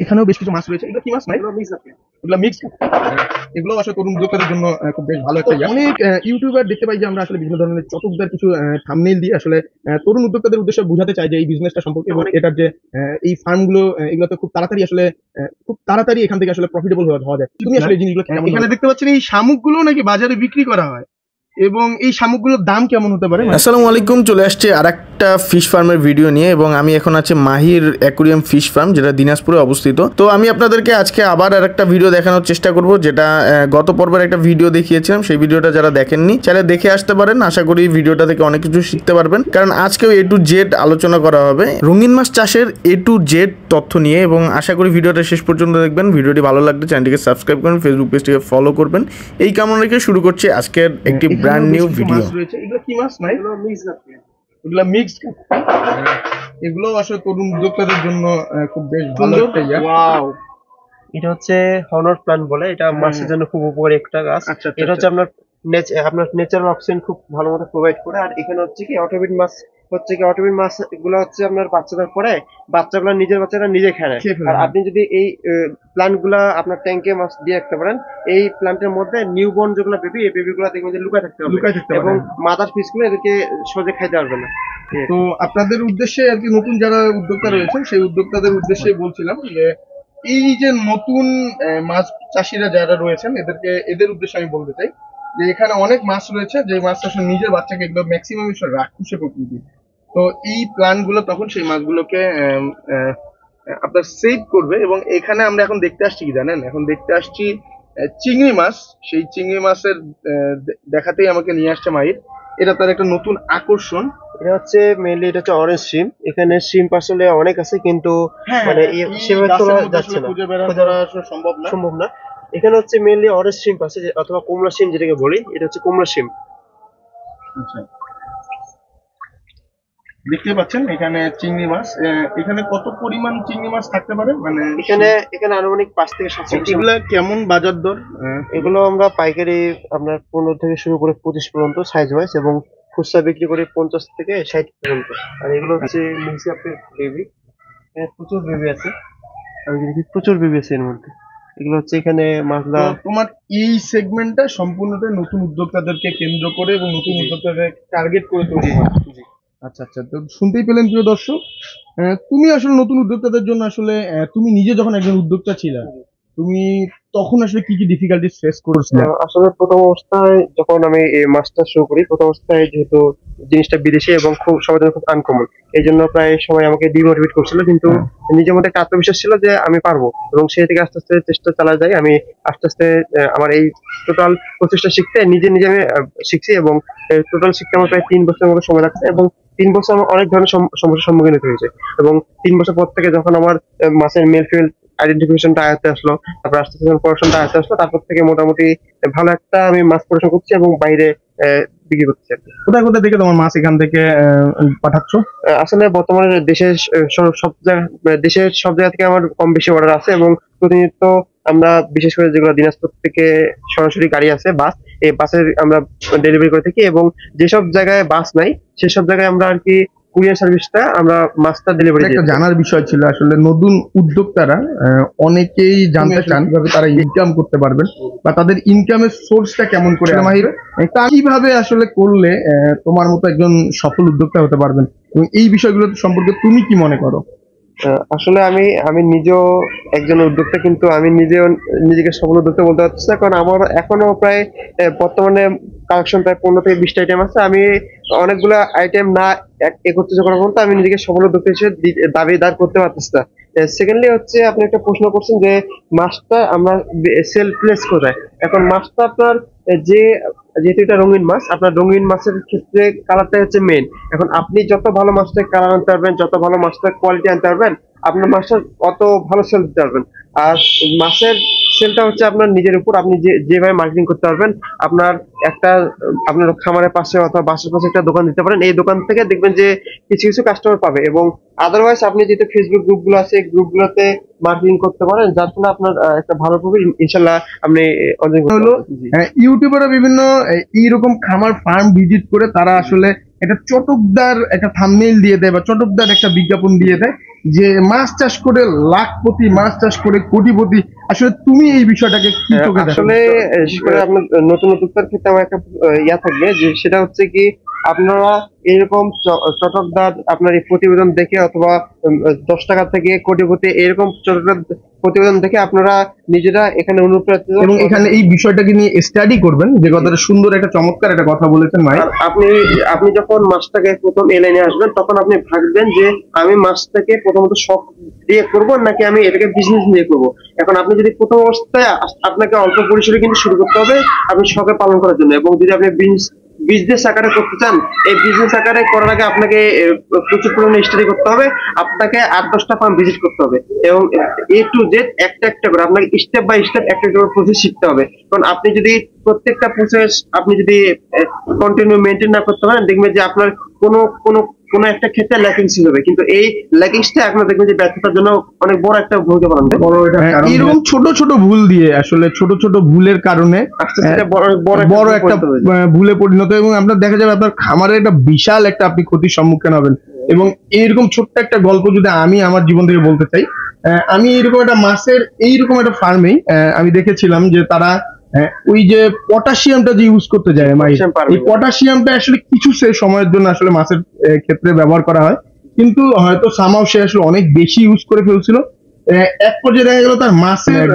এখানেও বেশ কিছু মাছ রয়েছে। এগুলো কি মাছ ভাই? এগুলো মিক্স। এগুলো আসলে তরুণ উদ্যোক্তাদের জন্য খুব বেশ ভালো একটা অনেক ইউটিউবার দেখতে পাই যে আমরা আসলে বিভিন্ন ধরনের চটকদার কিছু থাম্বনেইল দিয়ে আসলে তরুণ উদ্যোক্তাদের উদ্দেশ্যে বোঝাতে চাই যে এই বিজনেসটা সম্পর্কে এবং এটার যে এই ফার্মগুলো এগুলোতে খুব তাড়াতাড়ি আসলে খুব তাড়াতাড়ি এখান থেকে আসলে প্রফিটেবল হওয়া যায়। তুমি আসলে এই জিনিসগুলো এখানে দেখতে পাচ্ছেন এই শামুকগুলো নাকি বাজারে বিক্রি করা হয় এবং এই শামুকগুলোর দাম কেমন হতে পারে? আসসালামু আলাইকুম, চলে আসছে আরেকটা ফিশ ফার্মের ভিডিও নিয়ে এবং আমি এখন আছি মাহির অ্যাকুরিয়াম ফিশ ফার্ম, যেটা দিনাজপুরে অবস্থিত। তো আমি আপনাদেরকে আজকে আবার আরেকটা ভিডিও দেখানোর চেষ্টা করব, যেটা গত পর্বের একটা ভিডিও দেখিয়েছিলাম। সেই ভিডিওটা যারা দেখেননি চাইলে দেখে আসতে পারেন। আশা করি ভিডিওটা থেকে অনেক কিছু শিখতে পারবেন, কারণ আজকেও A to Z আলোচনা করা হবে রঙিন মাছ চাষের A to Z তথ্য নিয়ে। এবং আশা করি ভিডিওটা শেষ পর্যন্ত দেখবেন। ভিডিওটি ভালো লাগলে চ্যানেলটিকে সাবস্ক্রাইব করবেন, ফেসবুক পেজটিকে ফলো করবেন। এই কামনা রেখে শুরু করছি আজকের একটি ব্র্যান্ড নিউ ভিডিও। এগুলো কি মাছ ভাই? এগুলো মিক্সড। এগুলো আসলে তরুণ উদ্যোক্তাদের জন্য খুব বেশ ভালো একটা ওয়াও, এটা হচ্ছে হনর প্ল্যান্ট বলে, এটা মাছের জন্য খুব উপকারী একটা গাছ। এটা হচ্ছে আপনার ন্যাচারাল অক্সিজেন খুব ভালো মতো প্রোভাইড করে। আর এখানে হচ্ছে কি অটোবিট মাছ গুলো হচ্ছে আপনার বাচ্চাদের পরে বাচ্চাগুলো নিজের বাচ্চারা নিজে খায় না। আর আপনি যদি এই প্ল্যান্ট গুলা আপনার ট্যাঙ্কে মাছ দিয়ে রাখতে পারেন, এই প্ল্যান্টের মধ্যে নিউবর্ন যেগুলো বেবি, এই বেবি গুলা দেখবেন যে লুকায় থাকতে হবে এবং মাদার ফিশ গুলো এদেরকে সহজে খাইতে পারবে না। তো আপনাদের উদ্দেশ্যে আর কি নতুন যারা উদ্যোক্তা রয়েছেন সেই উদ্যোক্তাদের উদ্দেশ্যে বলছিলাম যে এই যে নতুন মাছ চাষিরা যারা রয়েছেন এদের উদ্দেশ্যে আমি বলতে চাই যে এখানে অনেক মাছ রয়েছে যে মাছ আসলে নিজের বাচ্চাকে একদম ম্যাক্সিমাম রাক্ষসে প্রকৃতি। তো এই প্ল্যান গুলো তখন সেই মাছগুলোকে আপনার সেভ করবে এবং এখানে আমরা এখন দেখতে আসছি কি জানেন, এখন দেখতে আসছি চিংড়ি মাছ। সেই চিংড়ি মাছের দেখাতেই আমাকে নিয়ে আসছে মাহির। এটা তার একটা নতুন আকর্ষণ। এটা হচ্ছে মেইনলি এটা হচ্ছে অরেঞ্জ শিম। এখানে শিম আসলে অনেক আছে, কিন্তু মানে সেভাবে তোলা যাচ্ছে না, সম্ভব না। এখানে হচ্ছে মেইনলি অরেঞ্জ শিম আছে অথবা কমলা শিম যেটাকে বলি, এটা হচ্ছে কমলা শিম। আচ্ছা, দেখতে পাচ্ছেন এখানে চিংড়ি মাছ। এখানে কত পরিমাণ চিংড়ি মাছ থাকতে পারে? মানে এখানে আনুমানিক 5 থেকে 7। এগুলো কেমন বাজার দর? এগুলো আমরা পাইকারি আপনার 15 থেকে শুরু করে 25 পর্যন্ত সাইজ ওয়াইজ, এবং খুচরা বিক্রি করে 50 থেকে 60 পর্যন্ত। আর এগুলো হচ্ছে নিচে আপনার বেবি, প্রচুর বেবি আছে। আমি দেখি প্রচুর বেবি আছে এর মধ্যে। এগুলো হচ্ছে এখানে মাছলা। তোমার এই সেগমেন্টটা সম্পূর্ণটাই নতুন উদ্যোক্তাদেরকে কেন্দ্র করে এবং নতুন উদ্যোক্তাদের টার্গেট করে তৈরি হয়। আচ্ছা আচ্ছা, তো শুনতেই পেলেন প্রিয় দর্শক। তুমি আসলে নতুন উদ্যোক্তাদের জন্য আসলে তুমি নিজে যখন একজন উদ্যোক্তা ছিলে, তুমি তখন আসলে কি কি ডিফিকাল্টিজ ফেস করেছিলে? আসলে প্রথম অবস্থায় যখন আমি এই মাছটা শুরু করি, প্রথম অবস্থায় যেহেতু জিনিসটা বিদেশি এবং খুব সবার জন্য খুব আনকমন, এই জন্য প্রায় সবাই আমাকে ডিমোটিভেট করছিল, কিন্তু নিজের মধ্যে একটা আত্মবিশ্বাস ছিল যে আমি পারবো, এবং সেই থেকে আস্তে আস্তে চেষ্টা চালা যায়। আমি আস্তে আস্তে আমার এই টোটাল প্রচেষ্টা শিখতে নিজে নিজে আমি শিখছি, এবং টোটাল শিখতে আমার প্রায় 3 বছরের মতো সময় লাগছে, এবং 3 বছর আমার অনেক ধরনের সমস্যার সম্মুখীন হতে হয়েছে। এবং 3 বছর পর থেকে যখন আমার মাছের মেল ফিমেল আইডেন্টিফিকেশনটা আয়ত্তে আসলো, তারপর আস্তে আস্তে প্রোডাকশনটা আয়ত্তে আসলো, তারপর থেকে মোটামুটি ভালো একটা আমি মাছ প্রোডাকশন করছি এবং বাইরে বিক্রি করছি। কোথায় কোথায় থেকে তোমার মাছ এখান থেকে পাঠাচ্ছ? আসলে বর্তমানে দেশের সব জায়গা থেকে আমার কম বেশি অর্ডার আছে, এবং প্রতিনিয়ত আমরা বিশেষ করে যেগুলো দিনাজপুর থেকে সরাসরি গাড়ি আছে, বাস, এই বাসের আমরা ডেলিভারি করে থাকি, এবং যেসব জায়গায় বাস নাই সেসব জায়গায় আমরা আর কি কুরিয়ার সার্ভিসটা আমরা মাছটা ডেলিভারি। একটা জানার বিষয় ছিল আসলে নতুন উদ্যোক্তারা অনেকেই জানতে চান কিভাবে তারা ইনকাম করতে পারবেন বা তাদের ইনকামের সোর্সটা কেমন করে। মাহির, কিভাবে আসলে করলে তোমার মতো একজন সফল উদ্যোক্তা হতে পারবেন এবং এই বিষয়গুলো সম্পর্কে তুমি কি মনে করো? আসলে আমি নিজেও একজন উদ্যোক্তা, কিন্তু আমি নিজেকে সফল উদ্যোক্তা বলতে পারছি না, কারণ আমার এখনো প্রায় বর্তমানে কালেকশন প্রায় 15 থেকে 20টা আইটেম আছে। আমি অনেকগুলো আইটেম না একত্রিত করার পর্যন্ত আমি নিজেকে সফল উদ্যোক্তা হিসেবে দাবিদার করতে পারতেছি না। সেকেন্ডলি হচ্ছে আপনি একটা প্রশ্ন করছেন যে মাছটা আমরা সেল প্লেস কোথায়। এখন মাছটা আপনার যেহেতু এটা রঙিন মাছ, আপনার রঙিন মাছের ক্ষেত্রে কালারটা হচ্ছে মেইন। এখন আপনি যত ভালো মাছটা কালার আনতে পারবেন, যত ভালো মাছটা কোয়ালিটি আনতে পারবেন, আপনার মাছটা অত ভালো সেল দিতে পারবেন। আর মাছের সেলটা হচ্ছে আপনার নিজের উপর, আপনি যেভাবে মার্কেটিং করতে পারবেন। আপনার খামারের পাশে অথবা বাসার পাশে একটা দোকান দিতে পারেন, এই দোকান থেকে দেখবেন যে কিছু কিছু কাস্টমার পাবে, এবং আদারওয়াইজ আপনি যেহেতু ফেসবুক গ্রুপগুলো আছে, গ্রুপগুলোতে মার্কেটিং করতে পারেন, যার ফলে আপনার একটা ভালো প্রফিট ইনশাল্লাহ আপনি অর্জন করতে পারবেন। ইউটিউবাররা বিভিন্ন এইরকম খামার ফার্ম ভিজিট করে তারা আসলে একটা চটকদার একটা থাম্বনেইল দিয়ে দেয় বা চটকদার একটা বিজ্ঞাপন দিয়ে দেয়। যে মাছ চাষ করে লাখপতি, মাছ চাষ করে কোটিপতি, আসলে তুমি এই বিষয়টাকে কি চোখে দেখো? আসলে আপনার নতুন উদ্যোক্তার ক্ষেত্রে আমার একটা ইয়া থাকবে, যে সেটা হচ্ছে কি আপনারা এরকম চটকদার আপনার এই প্রতিবেদন দেখে অথবা 10 টাকা থেকে কোটিপতি এরকম চটকদার প্রতিবেদন দেখে আপনারা নিজেরা এখানে অনুপ্রাণিত এবং এখানে এই বিষয়টাকে নিয়ে স্টাডি করবেন, যে কথাটা সুন্দর একটা চমৎকার একটা কথা বলেছেন ভাই। আর আপনি যখন মাছটাকে প্রথম এই লাইনে আসবেন তখন আপনি ভাববেন যে আমি মাছটাকে প্রথমত শখ দিয়ে করব নাকি আমি এটাকে বিজনেস নিয়ে করব। এখন আপনি যদি প্রথম অবস্থায় আপনাকে অল্প পরিসরে কিন্তু শুরু করতে হবে আপনি শখে পালন করার জন্য, এবং যদি আপনি বিজনেস আকারে করতে চান, এই বিজনেস আকারে করার আগে আপনাকে প্রচুর পরিমাণে স্টাডি করতে হবে, আপনাকে 8-10টা ফার্ম ভিজিট করতে হবে এবং A to Z একটা একটা করে আপনাকে স্টেপ বাই স্টেপ একটা করে প্রসেস শিখতে হবে। কারণ আপনি যদি প্রত্যেকটা প্রসেস আপনি যদি কন্টিনিউ মেনটেন না করতে পারেন, দেখবেন যে আপনার কোনো কোনো কোনো একটা ক্ষেত্রে ল্যাকিংস হবে, কিন্তু এই ল্যাকিংসটা আপনার দেখবেন যে ব্যর্থতার জন্য অনেক বড় একটা ভূমিকা পালন করে। এরকম ছোট ছোট ভুল দিয়ে আসলে ছোট ছোট ভুলের কারণে আস্তে আস্তে বড় একটা ভুলে পরিণত, এবং আপনার দেখা যাবে আপনার খামারের একটা বিশাল একটা আপনি ক্ষতির সম্মুখীন হবেন। এবং এইরকম ছোট্ট একটা গল্প যদি আমি আমার জীবন থেকে বলতে চাই, আমি এইরকম একটা মাছের এইরকম একটা ফার্মেই আমি দেখেছিলাম যে তারা ওই যে পটাশিয়ামটা যে ইউজ করতে যায়, এই পটাশিয়ামটা আসলে কিছু সময়ের জন্য আসলে মাছের ক্ষেত্রে ব্যবহার করা হয়, কিন্তু হয়তো সামাও সে আসলে অনেক বেশি ইউজ করে ফেলছিল। এক পর্যায়ে দেখা গেল তার মাছের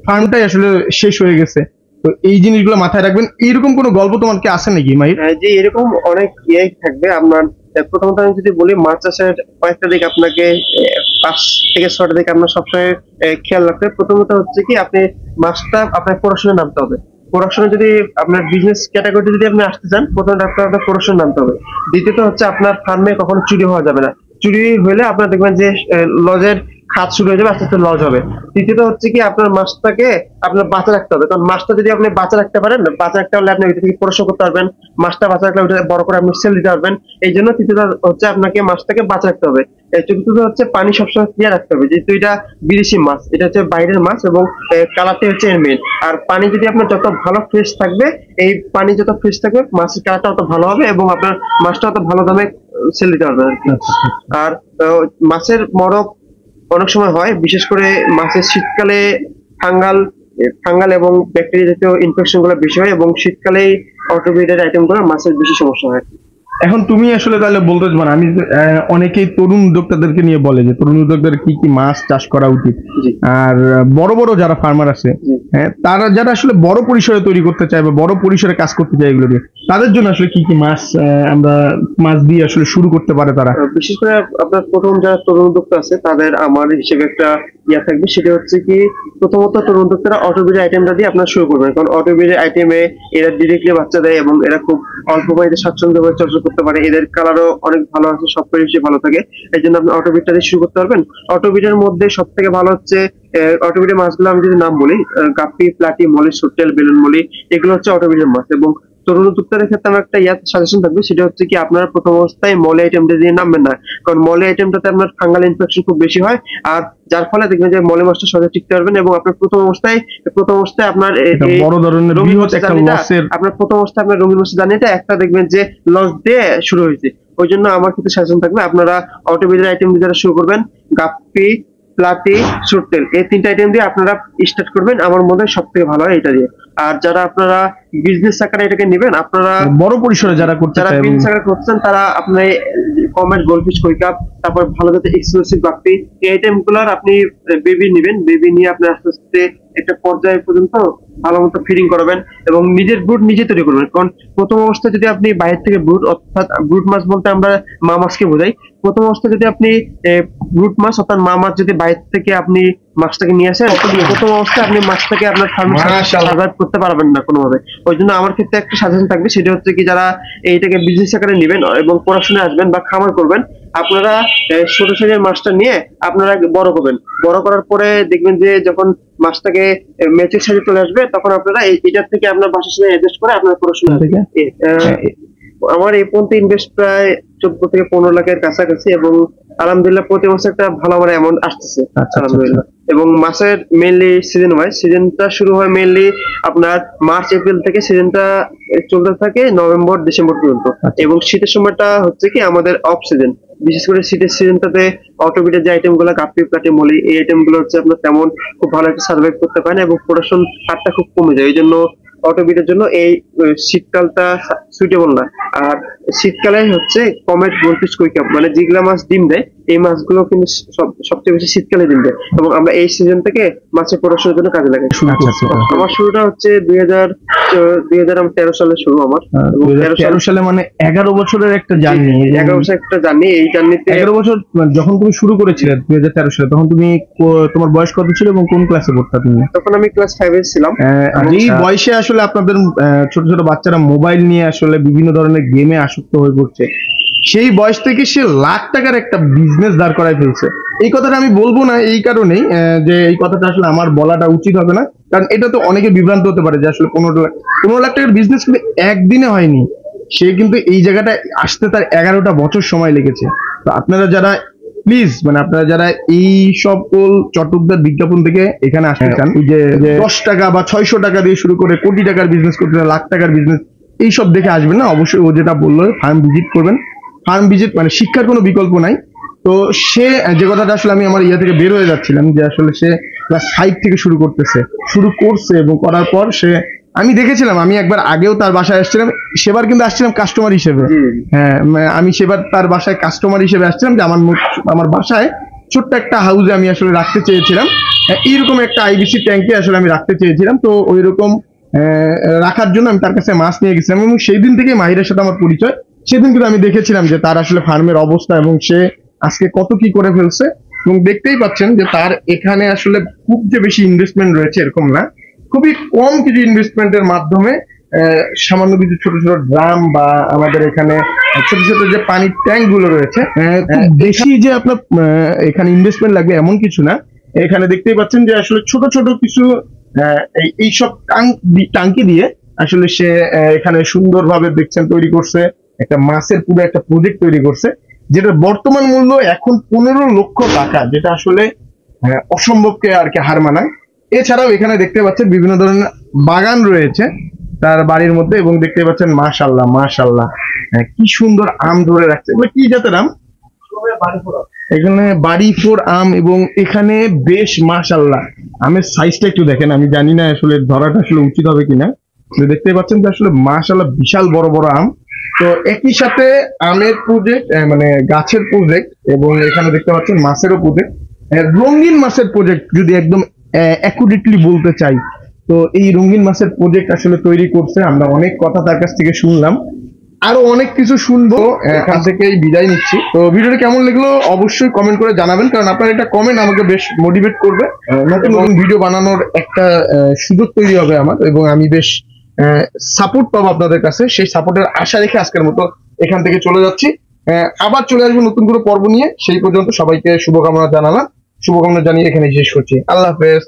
ফার্মটাই আসলে শেষ হয়ে গেছে। তো এই জিনিসগুলো মাথায় রাখবেন। এইরকম কোনো গল্প তোমার কি আছে নাকি মাহির? যে এরকম অনেক ইয়ে থাকবে আপনার। প্রথমত আমি যদি বলি মাছ চাষের কয়েকটা দিক আপনাকে 5 থেকে 6টা দিক আপনার সবসময় খেয়াল রাখতে হবে। প্রথমত হচ্ছে কি আপনি মাছটা আপনার প্রোডাকশনে নামতে হবে। প্রোডাকশনে যদি আপনার বিজনেস ক্যাটাগরিতে যদি আপনি আসতে চান, প্রথমে আপনার প্রোডাকশন নামতে হবে। দ্বিতীয়ত হচ্ছে আপনার ফার্মে কখনো চুরি হওয়া যাবে না। চুরি হলে আপনার দেখবেন যে লজের খাত শুরু হয়ে যাবে, আস্তে আস্তে লজ হবে। তৃতীয়ত হচ্ছে কি আপনার মাছটাকে আপনার বাঁচা রাখতে হবে, কারণ মাছটা যদি আপনি বাঁচা রাখতে পারেন, বাঁচা রাখতে পারলে আপনি ওইটা থেকে পড়াশোনা করতে পারবেন, মাছটা বাঁচা রাখলে ওইটা বড় করে আপনি সেল দিতে পারবেন। এই জন্য তৃতীয়ত হচ্ছে আপনাকে মাছটাকে বাঁচা রাখতে হবে। চতুর্থত হচ্ছে পানি সবসময় ক্লিয়ার রাখতে হবে, যেহেতু এটা বিদেশি মাছ, এটা হচ্ছে বাইরের মাছ এবং কালারটা হচ্ছে এর মেন। আর পানি যদি আপনার যত ভালো ফ্রেশ থাকবে, এই পানি যত ফ্রেশ থাকবে মাছের কালারটা অত ভালো হবে এবং আপনার মাছটা অত ভালো দামে সেল দিতে পারবেন আর কি। আর মাছের মরক অনেক সময় হয়, বিশেষ করে মাছের শীতকালে ফাঙ্গাল এবং ব্যাকটেরিয়া জাতীয় ইনফেকশন গুলো বেশি হয় এবং শীতকালে অটোব্রিডের আইটেম গুলো মাছের বেশি সমস্যা হয়। এখন তুমি আসলে তাহলে বলতে পারো, আমি অনেকেই তরুণ উদ্যোক্তাদেরকে নিয়ে বলে যে তরুণ উদ্যোক্তাদের কি কি মাছ চাষ করা উচিত, আর বড় বড় যারা ফার্মার আছে তারা যারা আসলে বড় পরিসরে তৈরি করতে চায় বা বড় পরিসরে কাজ করতে চায় এগুলো দিয়ে, তাদের জন্য আসলে কি কি মাছ আমরা মাছ দিয়ে আসলে শুরু করতে পারে তারা? বিশেষ করে আপনার প্রথম যারা তরুণ উদ্যোক্তা আছে তাদের আমার হিসেবে একটা ইয়া থাকবে, সেটা হচ্ছে কি প্রথমত তরুণ উদ্যোক্তারা অটোব্রিডের আইটেমটা দিয়ে আপনার শুরু করবেন, কারণ অটোব্রিডের আইটেমে এরা ডিরেক্টলি বাচ্চা দেয় এবং এরা খুব অল্প পানিতে স্বাচ্ছন্দ্যভাবে চর্চা করতে পারে, এদের কালারও অনেক ভালো আছে, সব পরিবেশে ভালো থাকে। এই জন্য আপনি অটোব্রিডটা দিয়ে শুরু করতে পারবেন। অটোব্রিডের মধ্যে সব থেকে ভালো হচ্ছে অটোব্রিডের মাছগুলো আমি যদি নাম বলি, গাপ্পি, প্লাটি, মলি, সোটেল, বেলুন মলি, এগুলো হচ্ছে অটোব্রিডের মাছ। এবং তরুণ উদ্যোক্তাদের ক্ষেত্রে আমার একটা সাজেশন থাকবে, সেটা হচ্ছে কি আপনারা প্রথম অবস্থায় মলি আইটেমটা দিয়ে নামবেন না, কারণ মলি আইটেমটাতে আপনার ফাঙ্গাল ইনফেকশন খুব বেশি হয়, আর যার ফলে দেখবেন যে মলি মাছটা সহজে টিকতে পারবেন। এবং আপনার প্রথম অবস্থায় আপনার বড় ধরনের বৃহৎ একটা লসের আপনার প্রথম অবস্থায় আপনার রঙিন মাছের জার্নিটা একটা দেখবেন যে লস দিয়ে শুরু হয়েছে। ওই জন্য আমার ক্ষেত্রে সাজেশন থাকবে আপনারা অটোব্রিডের আইটেম দিয়ে যারা শুরু করবেন, গাপ্পি, প্লাটি, সোটেল, এই 3টা আইটেম দিয়ে আপনারা স্টার্ট করবেন, আমার মনে হয় সব থেকে ভালো হয় এটা দিয়ে। আর যারা আপনারা বিজনেস আকারে এটাকে নেবেন, আপনারা বড় পরিসরে যারা বিজনেস আকারে করছেন, তারা আপনি কমেট, গোল্ডফিশ, কৈকাপ, তারপর ভালো যাতে এক্সক্লুসিভ গাপ্পি, এই আইটেম গুলার আপনি বেবি নেবেন। বেবি নিয়ে আপনি আস্তে আস্তে একটা পর্যায় পর্যন্ত ভালো মতো ফিডিং করাবেন এবং নিজের ব্রুড নিজে তৈরি করবেন। কারণ প্রথম অবস্থায় যদি আপনি বাইরে থেকে ব্রুড, অর্থাৎ ব্রুড মাছ বলতে আমরা মা মাছকে বোঝাই, প্রথম অবস্থায় যদি আপনি ব্রুড মাছ অর্থাৎ মা মাছ যদি বাইরে থেকে আপনি মাছটাকে নিয়ে আসেন, প্রথম অবস্থায় আপনি মাছটাকে আপনার ফার্মে সার্ভাইভ করতে পারবেন না কোনোভাবে। ওই জন্য আমার ক্ষেত্রে একটা সাজেশন থাকবে, সেটা হচ্ছে কি যারা এইটাকে বিজনেস আকারে নেবেন এবং পড়াশোনায় আসবেন বা খামার করবেন, আপনারা ছোট সাইজের মাছটা নিয়ে আপনারা বড় করবেন। বড় করার পরে দেখবেন যে যখন মাছটাকে ম্যাচের সাইজে চলে আসবে, তখন আপনারা এটার থেকে আপনার বাসার সাথে অ্যাডজাস্ট করে আপনার পড়াশোনা। আমার এই পর্যন্ত ইনভেস্ট প্রায় 14 থেকে 15 লাখের কাছাকাছি এবং আলহামদুলিল্লাহ প্রতি মাসে একটা ভালো আমার অ্যামাউন্ট আসতেছে আলহামদুলিল্লাহ। এবং মাছের মেইনলি সিজন ওয়াইজ, সিজনটা শুরু হয় মেইনলি আপনার মার্চ এপ্রিল থেকে, সিজনটা চলতে থাকে নভেম্বর ডিসেম্বর পর্যন্ত। এবং শীতের সময়টা হচ্ছে কি আমাদের অফ সিজন, বিশেষ করে শীতের সিজনটাতে অটোবিটের যে আইটেম গুলো কাপি কাটে মলি, এই আইটেম গুলো হচ্ছে আপনার তেমন খুব ভালো একটা সার্ভাইভ করতে পারে না এবং প্রোডাকশন হারটা খুব কমে যায়। এই জন্য অটোবিটের জন্য এই শীতকালটা সুইটেবল না। আর শীতকালে হচ্ছে কমেট গোল্ডফিশ কুই কাপ মানে যেগুলা মাছ ডিম দেয়, এই মাছগুলো কিন্তু সবচেয়ে বেশি শীতকালে ডিম দেয় এবং আমরা এই সিজন থেকে মাছের প্রোডাকশনের জন্য কাজে লাগাই। আমার শুরুটা হচ্ছে 2013 সালে শুরু আমার। 2013 সালে মানে 11 বছরের একটা জার্নি। 11 বছর একটা জার্নি। এই জার্নিতে 11 বছর যখন তুমি শুরু করেছিলে 2013 সালে, তখন তুমি তোমার বয়স কত ছিল এবং কোন ক্লাসে পড়তা তুমি? তখন আমি ক্লাস 5 এ ছিলাম। এই বয়সে আসলে আপনাদের ছোট ছোট বাচ্চারা মোবাইল নিয়ে আসলে বিভিন্ন ধরনের গেমে আসক্ত হয়ে পড়ছে। সেই বয়স থেকে সে লাখ টাকার একটা বিজনেস দাঁড় করায় ফেলছে। এই কথাটা আমি বলবো না এই কারণেই যে এই কথাটা আসলে আমার বলাটা উচিত হবে না, কারণ এটা তো অনেকে বিভ্রান্ত হতে পারে যে আসলে 15 লাখ টাকার বিজনেস কিন্তু একদিনে হয়নি। সে কিন্তু এই জায়গাটায় আসতে তার 11টা বছর সময় লেগেছে। তো আপনারা যারা প্লিজ মানে আপনারা যারা এই সকল চটকদার বিজ্ঞাপন থেকে এখানে আসতে চান, যে 10 টাকা বা 600 টাকা দিয়ে শুরু করে কোটি টাকার বিজনেস করতে, লাখ টাকার বিজনেস, এইসব দেখে আসবেন না। অবশ্যই ও যেটা বললো ফার্ম ভিজিট করবেন। ফার্ম ভিজিট মানে শিক্ষার কোনো বিকল্প নাই। তো সে যে কথাটা আসলে আমি আমার ইয়া থেকে বের হয়ে যাচ্ছিলাম যে আসলে সে ক্লাস 5 থেকে শুরু করছে এবং করার পর সে আমি দেখেছিলাম, আমি একবার আগেও তার বাসায় আসছিলাম, সেবার কিন্তু আসছিলাম কাস্টমার হিসেবে। হ্যাঁ, আমি সেবার তার বাসায় কাস্টমার হিসেবে আসছিলাম যে আমার বাসায় ছোট্ট একটা হাউসে আমি আসলে রাখতে চেয়েছিলাম, এইরকম একটা আইবিসি ট্যাঙ্কে আসলে আমি রাখতে চেয়েছিলাম। তো ওই রকম রাখার জন্য আমি তার কাছে মাছ নিয়ে গেছিলাম এবং সেই দিন থেকে মাহিরের সাথে আমার পরিচয়। সেদিন কিন্তু আমি দেখেছিলাম যে তার আসলে ফার্মের অবস্থা এবং সে আজকে কত কি করে ফেলছে। এবং দেখতেই পাচ্ছেন যে তার এখানে আসলে খুব যে বেশি ইনভেস্টমেন্ট রয়েছে এরকম না, খুবই কম কিছু ইনভেস্টমেন্টের মাধ্যমে সামান্য কিছু ছোট ছোট ড্রাম বা আমাদের এখানে ছোট ছোট যে পানির ট্যাঙ্ক গুলো রয়েছে, বেশি যে আপনার এখানে ইনভেস্টমেন্ট লাগবে এমন কিছু না। এখানে দেখতেই পাচ্ছেন যে আসলে ছোট ছোট কিছু এইসব টাঙ্কি দিয়ে আসলে সে এখানে সুন্দরভাবে দেখছেন তৈরি করছে, একটা মাছের পুরো একটা প্রজেক্ট তৈরি করছে, যেটা বর্তমান মূল্য এখন 15 লক্ষ টাকা, যেটা আসলে অসম্ভবকে আর কি হার মানায়। এছাড়াও এখানে দেখতে পাচ্ছেন বিভিন্ন ধরনের বাগান রয়েছে তার বাড়ির মধ্যে এবং দেখতে পাচ্ছেন মাশাআল্লাহ মাশাআল্লাহ কি সুন্দর আম ধরে রাখছে। এগুলো কি জাতের আম? এখানে বাড়িফোর আম এবং এখানে বেশ মাশাআল্লাহ আমের সাইজটা একটু দেখেন, আমি জানি না আসলে ধরাটা আসলে উচিত হবে কিনা। দেখতে পাচ্ছেন যে আসলে মাশাআল্লাহ বিশাল বড় বড় আম। তো একই সাথে আমের প্রজেক্ট মানে গাছের প্রজেক্ট এবং এখানে দেখতে পাচ্ছেন মাছেরও প্রজেক্ট, রঙিন মাছের প্রজেক্ট যদি একদম অ্যাকুরেটলি বলতে চাই। তো এই রঙিন মাছের প্রজেক্ট আসলে তৈরি করছে। আমরা অনেক কথা তার কাছ থেকে শুনলাম, আরো অনেক কিছু শুনবো। এখান থেকেই বিদায় নিচ্ছি। তো ভিডিওটা কেমন লাগলো অবশ্যই কমেন্ট করে জানাবেন, কারণ আপনার একটা কমেন্ট আমাকে বেশ মোটিভেট করবে, নতুন নতুন ভিডিও বানানোর একটা সুযোগ তৈরি হবে আমার এবং আমি বেশ সাপোর্ট পাবো আপনাদের কাছে। সেই সাপোর্টের আশা রেখে আজকের মতো এখান থেকে চলে যাচ্ছি। আবার চলে আসবো নতুন কোনো পর্ব নিয়ে। সেই পর্যন্ত সবাইকে শুভকামনা জানিয়ে এখানে শেষ করছি। আল্লাহ হাফেজ।